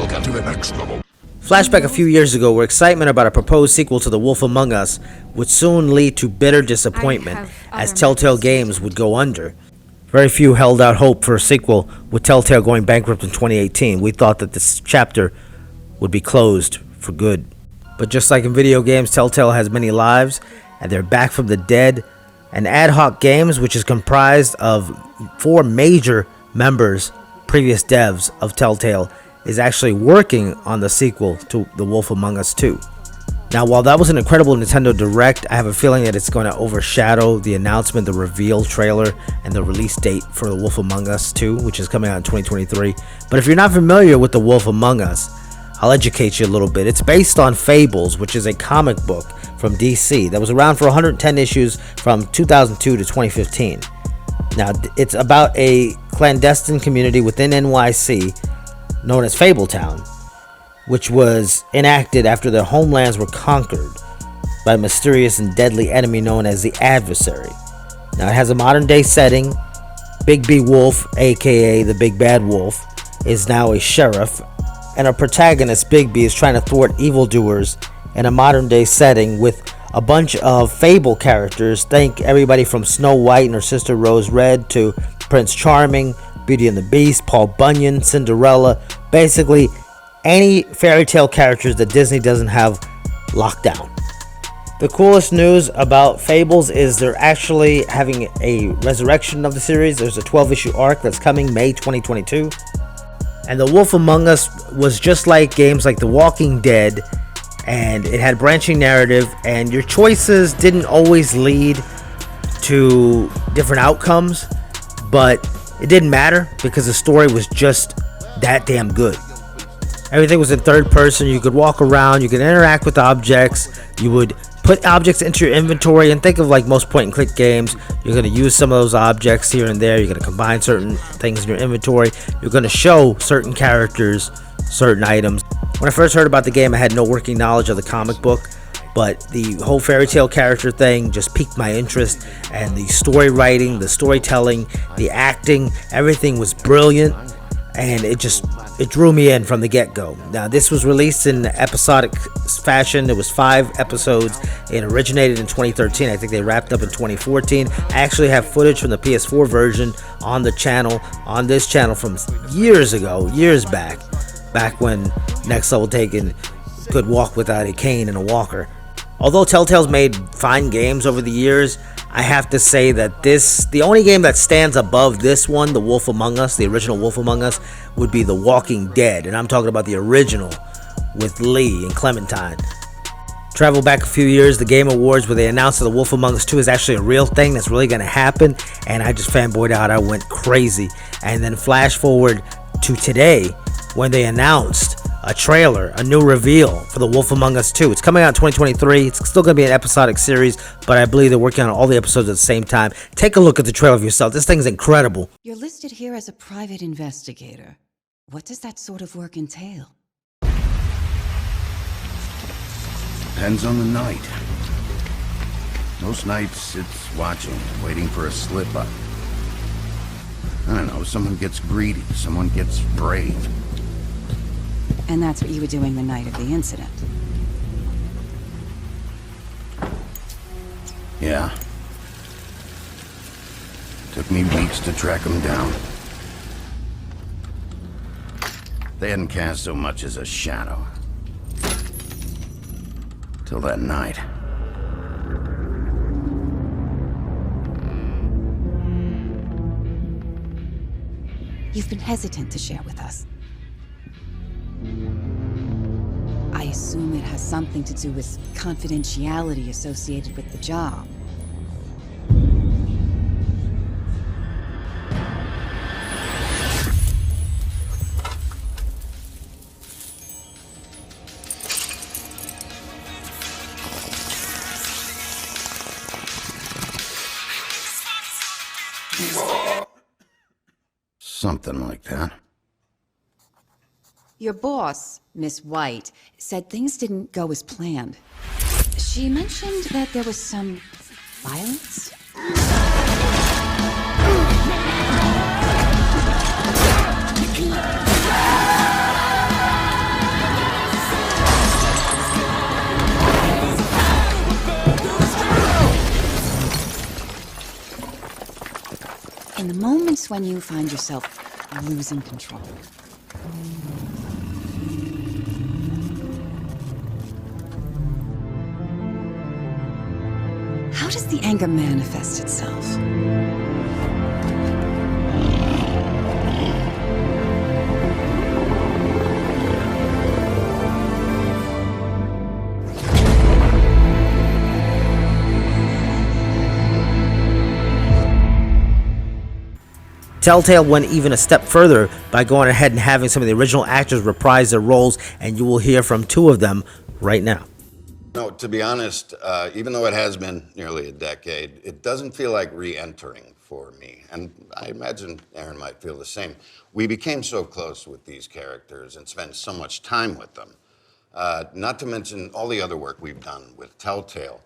Look out to the next level. Flashback a few years ago where excitement about a proposed sequel to The Wolf Among Us would soon lead to bitter disappointment as Telltale Games would go under. Very few held out hope for a sequel, with Telltale going bankrupt in 2018. We thought that this chapter would be closed for good. But just like in video games, Telltale has many lives, and they're back from the dead. And Ad Hoc Games, which is comprised of 4 major members, previous devs of Telltale, is actually working on the sequel to The Wolf Among Us 2. Now, while that was an incredible Nintendo Direct, I have a feeling that it's going to overshadow the announcement, the reveal trailer, and the release date for The Wolf Among Us 2, which is coming out in 2023. But if you're not familiar with The Wolf Among Us, I'll educate you a little bit. It's based on Fables, which is a comic book from DC that was around for 110 issues from 2002 to 2015. Now, it's about a clandestine community within NYC known as Fabletown, which was enacted after their homelands were conquered by a mysterious and deadly enemy known as the Adversary. Now, it has a modern day setting. Big B Wolf, aka the Big Bad Wolf, is now a sheriff, and our protagonist, Big B, is trying to thwart evildoers in a modern day setting with a bunch of Fable characters. Think everybody from Snow White and her sister Rose Red to Prince Charming, Beauty and the Beast, Paul Bunyan, Cinderella, basically any fairy tale characters that Disney doesn't have locked down. The coolest news about Fables is they're actually having a resurrection of the series. There's a 12-issue arc that's coming May 2022. And The Wolf Among Us was just like games like The Walking Dead, and it had branching narrative, and your choices didn't always lead to different outcomes, but it didn't matter because the story was just that damn good. Everything was in third person. You could walk around, you could interact with objects, you would put objects into your inventory, and think of like most point and click games. You're going to use some of those objects here and there. You're going to combine certain things in your inventory. You're going to show certain characters certain items. When I first heard about the game, I had no working knowledge of the comic book, but the whole fairy tale character thing just piqued my interest, and the story writing, the storytelling, the acting, everything was brilliant, and it drew me in from the get-go. Now, this was released in episodic fashion. It was 5 episodes. It originated in 2013. I think they wrapped up in 2014. I actually have footage from the PS4 version on the channel, on this channel from years ago, years back when Next Level Taken could walk without a cane and a walker. Although Telltale's made fine games over the years, I have to say that the only game that stands above this one, The Wolf Among Us, the original Wolf Among Us, would be The Walking Dead. And I'm talking about the original with Lee and Clementine. Travel back a few years, the Game Awards, where they announced that The Wolf Among Us 2 is actually a real thing that's really going to happen. And I just fanboyed out. I went crazy. And then flash forward to today when they announced a trailer, a new reveal for The Wolf Among Us 2. It's coming out in 2023. It's still going to be an episodic series, but I believe they're working on all the episodes at the same time. Take a look at the trailer for yourself. This thing's incredible. You're listed here as a private investigator. What does that sort of work entail? Depends on the night. Most nights it's watching, waiting for a slip up. I don't know, someone gets greedy, someone gets brave. And that's what you were doing the night of the incident. Yeah. Took me weeks to track them down. They hadn't cast so much as a shadow. Till that night. You've been hesitant to share with us. I assume it has something to do with confidentiality associated with the job. Something like that. Your boss, Miss White, said things didn't go as planned. She mentioned that there was some violence? moments when you find yourself losing control. How does the anger manifest itself? Telltale went even a step further by going ahead and having some of the original actors reprise their roles, and you will hear from two of them right now. No, to be honest, even though it has been nearly a decade, it doesn't feel like re-entering for me. And I imagine Aaron might feel the same. We became so close with these characters and spent so much time with them, not to mention all the other work we've done with Telltale,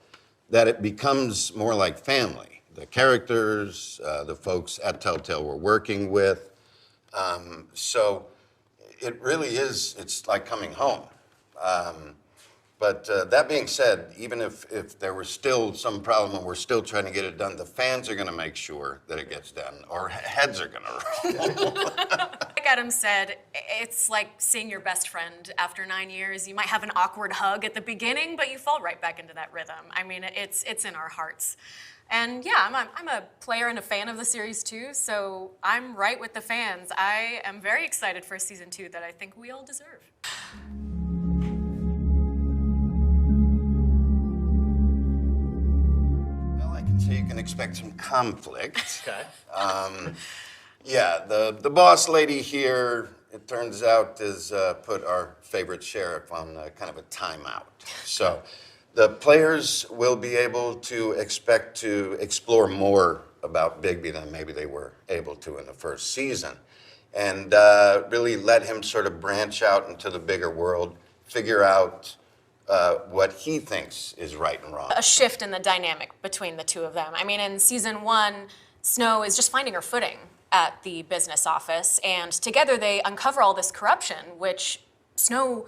that it becomes more like family. The characters, the folks at Telltale we're working with. So it really is, it's like coming home. But that being said, even if there was still some problem and we're still trying to get it done, the fans are going to make sure that it gets done, or heads are going to roll. Like Adam said, it's like seeing your best friend after 9 years. You might have an awkward hug at the beginning, but you fall right back into that rhythm. I mean, it's in our hearts. And yeah, I'm a player and a fan of the series too, so I'm right with the fans. I am very excited for season 2 that I think we all deserve. Well, I can say you can expect some conflict. Okay. Yeah, the boss lady here, it turns out, has put our favorite sheriff on kind of a timeout. So the players will be able to expect to explore more about Bigby than maybe they were able to in the first season, and really let him sort of branch out into the bigger world, figure out what he thinks is right and wrong. A shift in the dynamic between the two of them. I mean, in season 1, Snow is just finding her footing at the business office, and together they uncover all this corruption, which Snow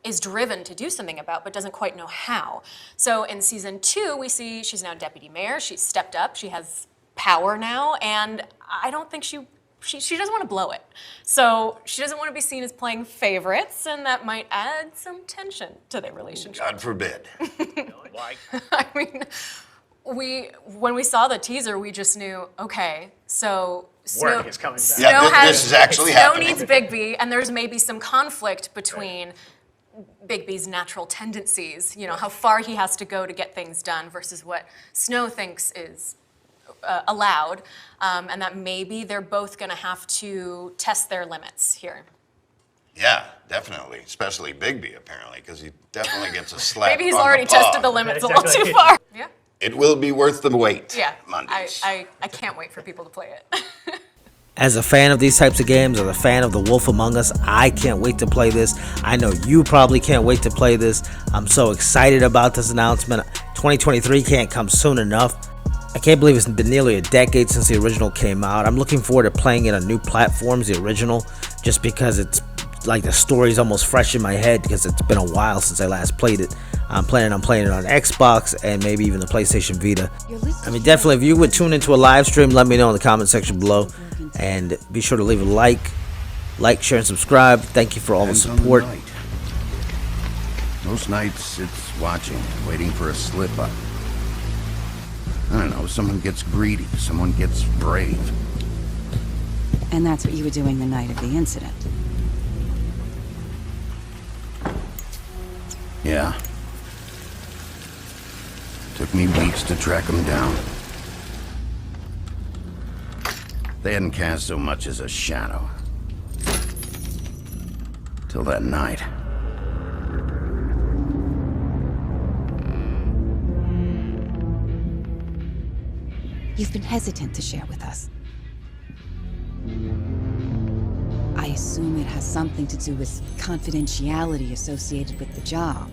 is driven to do something about, but doesn't quite know how. So in season 2, we see she's now deputy mayor. She's stepped up. She has power now, and I don't think she doesn't want to blow it. So she doesn't want to be seen as playing favorites, and that might add some tension to their relationship. God forbid. Why? I mean, when we saw the teaser, we just knew, okay, so Snow, Word is coming back. Yeah, this is actually Snow happening. needs Bigby, and there's maybe some conflict between Bigby's natural tendencies, you know, how far he has to go to get things done versus what Snow thinks is allowed, and that maybe they're both going to have to test their limits here. Yeah, definitely, especially Bigby apparently, because he definitely gets a slap. Maybe he's on already the paw. tested the limits a little too far. Yeah, It will be worth the wait. yeah. Mondays. I can't wait for people to play it. As a fan of these types of games, as a fan of The Wolf Among Us, I can't wait to play this. I know you probably can't wait to play this. I'm so excited about this announcement. 2023 can't come soon enough. I can't believe it's been nearly a decade since the original came out. I'm looking forward to playing it on new platforms, the original, just because it's like the story's almost fresh in my head because it's been a while since I last played it. I'm planning on playing it on Xbox and maybe even the PlayStation Vita. I mean, definitely, if you would tune into a live stream, let me know in the comment section below. And be sure to leave a like, share, and subscribe. Thank you for all the Depends on support. night. Most nights it's watching, waiting for a slip up. I don't know, someone gets greedy, someone gets brave. And that's what you were doing the night of the incident. Yeah. Took me weeks to track them down. They hadn't cast so much as a shadow. Till that night. You've been hesitant to share with us. I assume it has something to do with confidentiality associated with the job.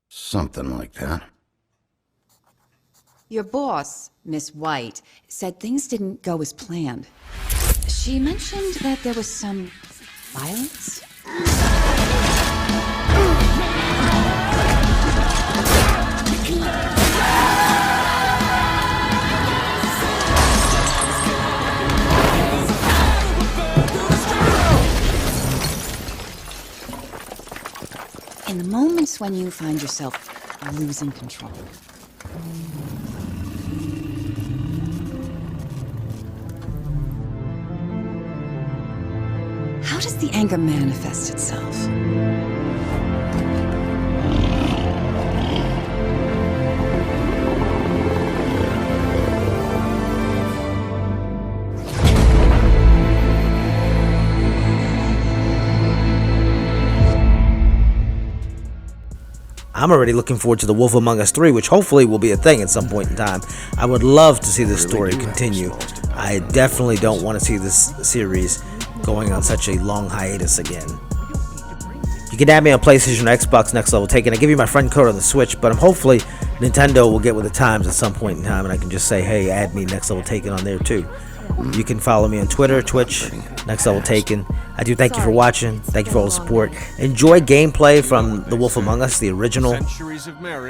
Something like that. Your boss, Miss White, said things didn't go as planned. She mentioned that there was some violence. In the moments when you find yourself losing control. How does the anger manifest itself? I'm already looking forward to The Wolf Among Us 3, which hopefully will be a thing at some point in time. I would love to see this story continue. I definitely don't want to see this series going on such a long hiatus again. You can add me on PlayStation or Xbox Next Level Taken. I give you my friend code on the Switch, but hopefully Nintendo will get with the times at some point in time, and I can just say, hey, add me Next Level Taken on there too. You can follow me on Twitter, Twitch, Next Level Taken. I do thank you for watching. Thank you for all the support. Enjoy gameplay from The Wolf Among Us, the original.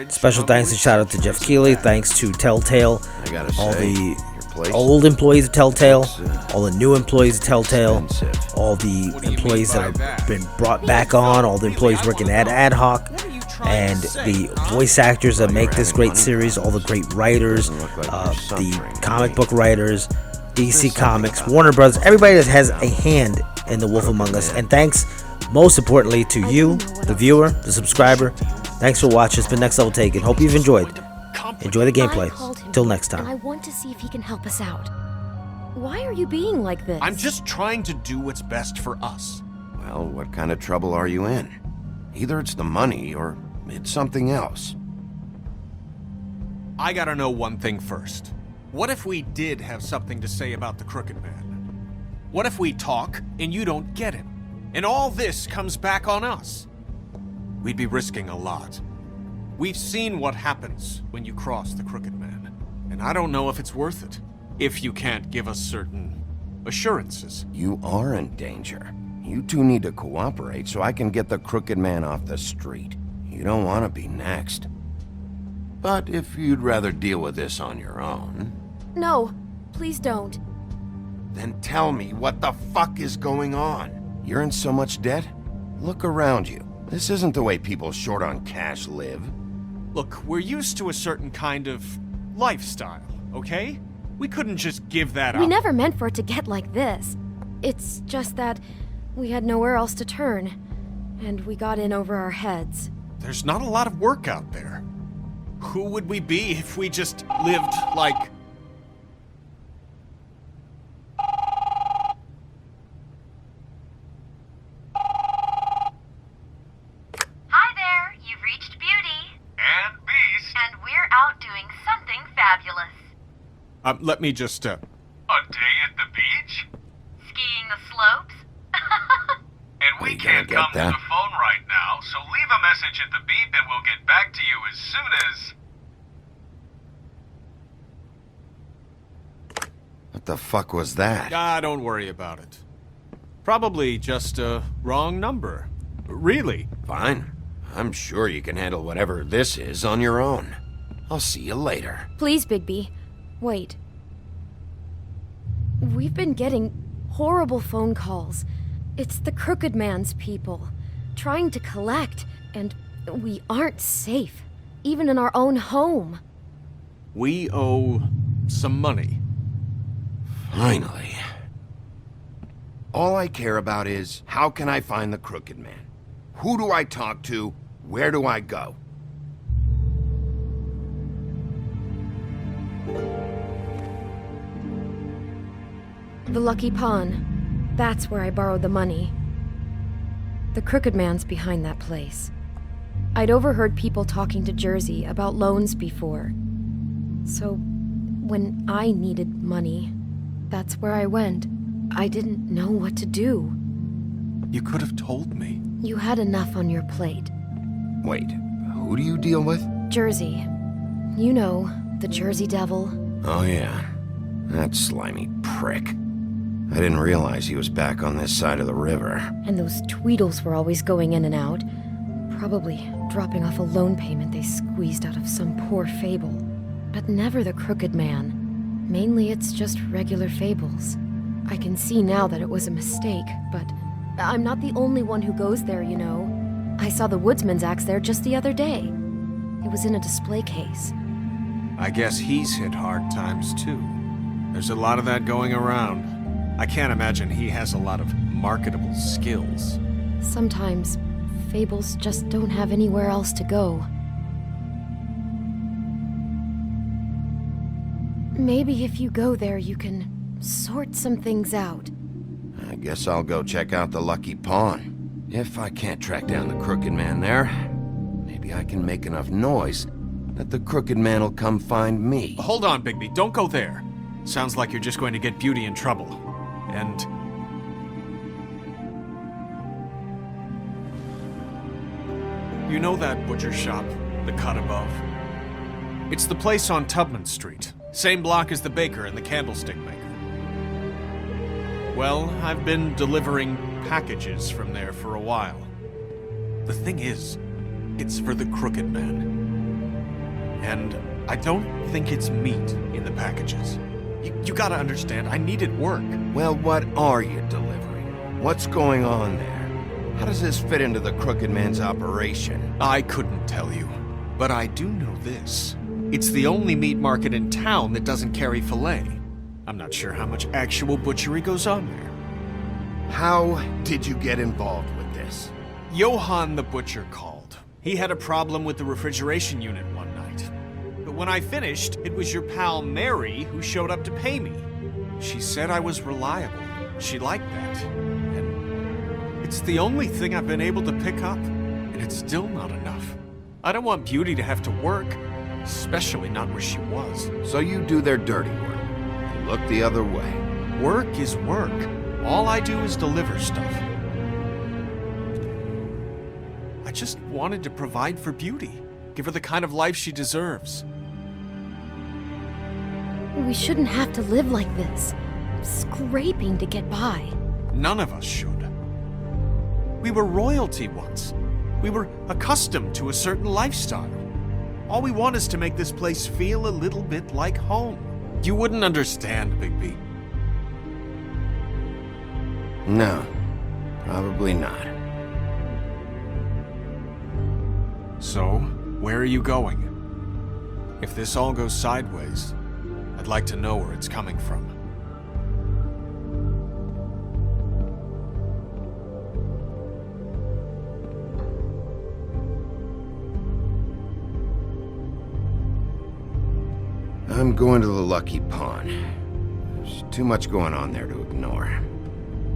Special thanks and shout out to Jeff Keighley. Thanks to Telltale, all the old employees of Telltale, all the new employees of Telltale, all the employees that have been brought back on, all the employees working at Ad Hoc, and the voice actors that make this great series, all the great writers, the comic book writers, DC Comics, Warner Brothers, everybody that has a hand in The Wolf Among Us. And thanks, most importantly, to you, the viewer, the subscriber. Thanks for watching. It's been Next Level Taken. Hope you've enjoyed. Enjoy the gameplay. Till next time. And I want to see if he can help us out. Why are you being like this? I'm just trying to do what's best for us. Well, what kind of trouble are you in? Either it's the money or it's something else. I gotta know one thing first. What if we did have something to say about the Crooked Man? What if we talk and you don't get him? And all this comes back on us? We'd be risking a lot. We've seen what happens when you cross the Crooked Man, and I don't know if it's worth it, if you can't give us certain assurances. You are in danger. You two need to cooperate so I can get the Crooked Man off the street. You don't want to be next. But if you'd rather deal with this on your own... No, please don't. Then tell me what the fuck is going on? You're in so much debt? Look around you. This isn't the way people short on cash live. Look, we're used to a certain kind of lifestyle, okay? We couldn't just give that up. We never meant for it to get like this. It's just that we had nowhere else to turn, and we got in over our heads. There's not a lot of work out there. Who would we be if we just lived like... Hi there, you've reached Beauty. And Beast. And we're out doing something fabulous. Let me just, A day at the beach? Skiing the slopes? And we can't come to the phone right now, so leave a message at the beep and we'll get back to you as soon as... What the fuck was that? don't worry about it. Probably just a wrong number. Really. Fine. I'm sure you can handle whatever this is on your own. I'll see you later. Please, Bigby, wait. We've been getting horrible phone calls. It's the Crooked Man's people, trying to collect, and we aren't safe, even in our own home. We owe some money. Finally. All I care about is, how can I find the Crooked Man? Who do I talk to? Where do I go? The Lucky Pawn. That's where I borrowed the money. The Crooked Man's behind that place. I'd overheard people talking to Jersey about loans before. So, when I needed money, that's where I went. I didn't know what to do. You could have told me. You had enough on your plate. Wait, who do you deal with? Jersey. You know, the Jersey Devil. Oh yeah, that slimy prick. I didn't realize he was back on this side of the river. And those Tweedles were always going in and out. Probably dropping off a loan payment they squeezed out of some poor Fable. But never the Crooked Man. Mainly it's just regular Fables. I can see now that it was a mistake, but I'm not the only one who goes there, you know. I saw the Woodsman's axe there just the other day. It was in a display case. I guess he's hit hard times too. There's a lot of that going around. I can't imagine he has a lot of marketable skills. Sometimes, Fables just don't have anywhere else to go. Maybe if you go there, you can sort some things out. I guess I'll go check out the Lucky Pawn. If I can't track down the Crooked Man there, maybe I can make enough noise that the Crooked Man will come find me. Hold on, Bigby, don't go there. Sounds like you're just going to get Beauty in trouble. And... you know that butcher shop, the cut above? It's the place on Tubman Street. Same block as the baker and the candlestick maker. Well, I've been delivering packages from there for a while. The thing is, it's for the Crooked Man. And I don't think it's meat in the packages. You gotta understand, I needed work. Well, what are you delivering? What's going on there? How does this fit into the Crooked Man's operation? I couldn't tell you, but I do know this. It's the only meat market in town that doesn't carry filet. I'm not sure how much actual butchery goes on there. How did you get involved with this? Johann the butcher called. He had a problem with the refrigeration unit one night. But when I finished, it was your pal Mary who showed up to pay me. She said I was reliable. She liked that. And it's the only thing I've been able to pick up. And it's still not enough. I don't want Beauty to have to work, especially not where she was. So you do their dirty work. And look the other way. Work is work. All I do is deliver stuff. I just wanted to provide for Beauty. Give her the kind of life she deserves. We shouldn't have to live like this, scraping to get by. None of us should. We were royalty once. We were accustomed to a certain lifestyle. All we want is to make this place feel a little bit like home. You wouldn't understand, Bigby. No, probably not. So, where are you going? If this all goes sideways, I'd like to know where it's coming from. I'm going to the Lucky Pawn. There's too much going on there to ignore.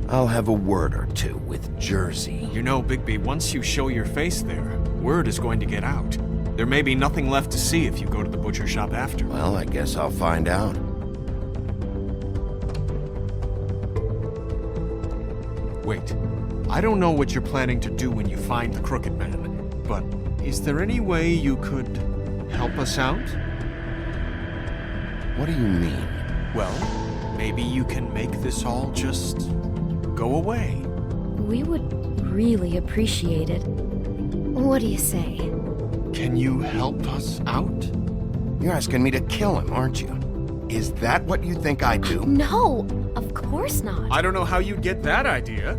I'll have a word or two with Jersey. You know, Bigby, once you show your face there, word is going to get out. There may be nothing left to see if you go to the butcher shop after. Well, I guess I'll find out. Wait, I don't know what you're planning to do when you find the Crooked Man, but is there any way you could help us out? What do you mean? Well, maybe you can make this all just go away. We would really appreciate it. What do you say? Can you help us out? You're asking me to kill him, aren't you? Is that what you think I do? No, of course not. I don't know how you'd get that idea.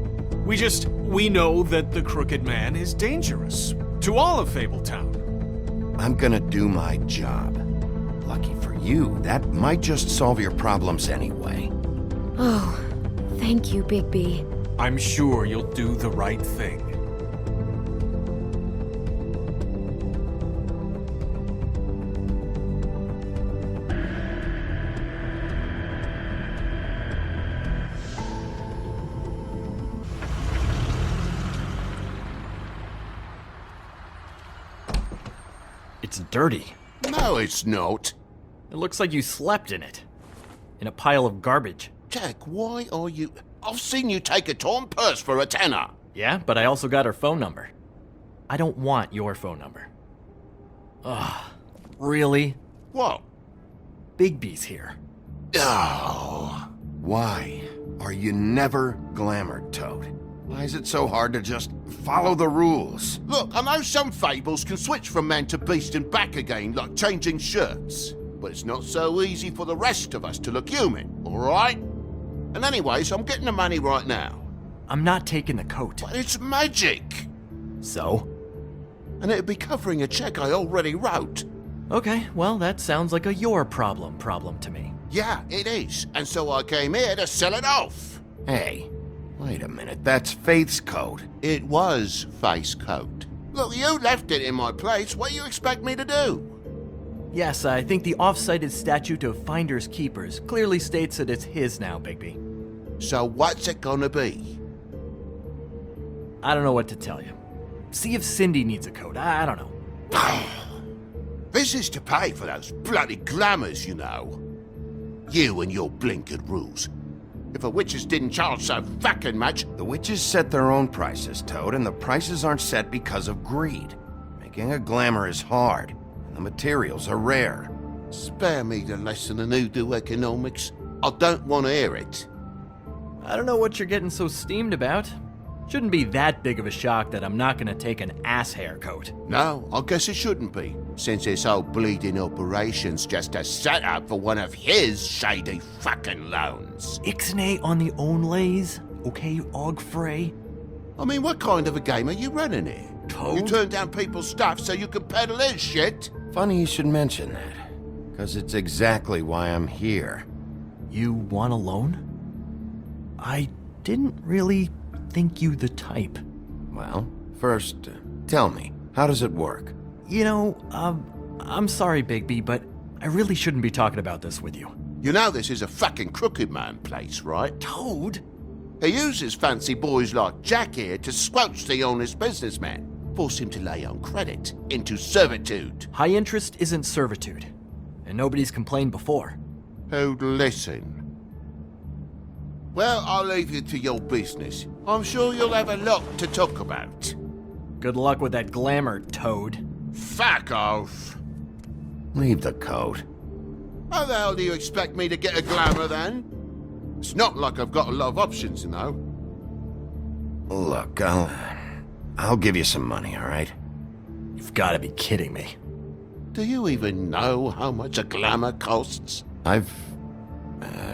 We know that the Crooked Man is dangerous to all of Fabletown. I'm gonna do my job. Lucky for you, that might just solve your problems anyway. Oh, thank you, Bigby. I'm sure you'll do the right thing. It's dirty. No, it's not. It looks like you slept in it. In a pile of garbage. Jack, why are you... I've seen you take a torn purse for a tenner. Yeah, but I also got her phone number. I don't want your phone number. Ugh, really? What? Bigby's here. Oh, why are you never glamored, Toad? Why is it so hard to just follow the rules? Look, I know some fables can switch from man to beast and back again, like changing shirts. But it's not so easy for the rest of us to look human, alright? And anyways, I'm getting the money right now. I'm not taking the coat. But it's magic! So? And it'd be covering a check I already wrote. Okay, well, that sounds like a your problem to me. Yeah, it is. And so I came here to sell it off. Hey, wait a minute, that's Faith's coat. It was Face Coat. Look, you left it in my place. What do you expect me to do? Yes, I think the off-cited statute of Finders Keepers clearly states that it's his now, Bigby. So what's it gonna be? I don't know what to tell you. See if Cindy needs a coat. I don't know. This is to pay for those bloody glamours, you know. You and your blinkered rules. If the witches didn't charge so fucking much... The witches set their own prices, Toad, and the prices aren't set because of greed. Making a glamour is hard, and the materials are rare. Spare me the lesson in hoodoo economics. I don't want to hear it. I don't know what you're getting so steamed about. Shouldn't be that big of a shock that I'm not gonna take an ass haircoat. No, I guess it shouldn't be, since this whole bleeding operation's just a setup for one of his shady fucking loans. Ixnay on the own lays, okay, Ogfrey? I mean, what kind of a game are you running here? Toad? You turn down people's stuff so you can peddle his shit? Funny you should mention that, because it's exactly why I'm here. You want a loan? I didn't really think you the type. Well, first, tell me, how does it work? You know, I'm sorry, Bigby, but I really shouldn't be talking about this with you. You know this is a fucking crooked man place, right? Toad? He uses fancy boys like Jack here to squelch the honest businessman. Force him to lay on credit into servitude. High interest isn't servitude, and nobody's complained before. Who'd listen? Well, I'll leave you to your business. I'm sure you'll have a lot to talk about. Good luck with that glamour, Toad. Fuck off! Leave the coat. How the hell do you expect me to get a glamour then? It's not like I've got a lot of options, you know. Look, I'll give you some money, all right? You've got to be kidding me. Do you even know how much a glamour costs? I've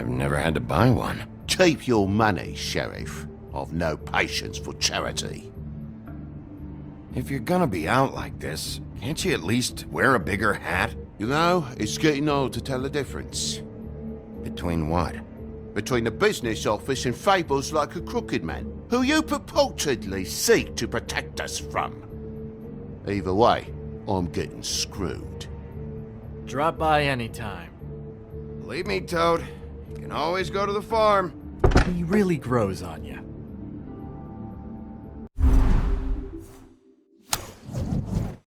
never had to buy one. Keep your money, Sheriff. I've no patience for charity. If you're gonna be out like this, can't you at least wear a bigger hat? You know, it's getting old to tell the difference. Between what? Between the business office and fables like a crooked man, who you purportedly seek to protect us from. Either way, I'm getting screwed. Drop by anytime. Believe me, Toad, you can always go to the farm. He really grows on you.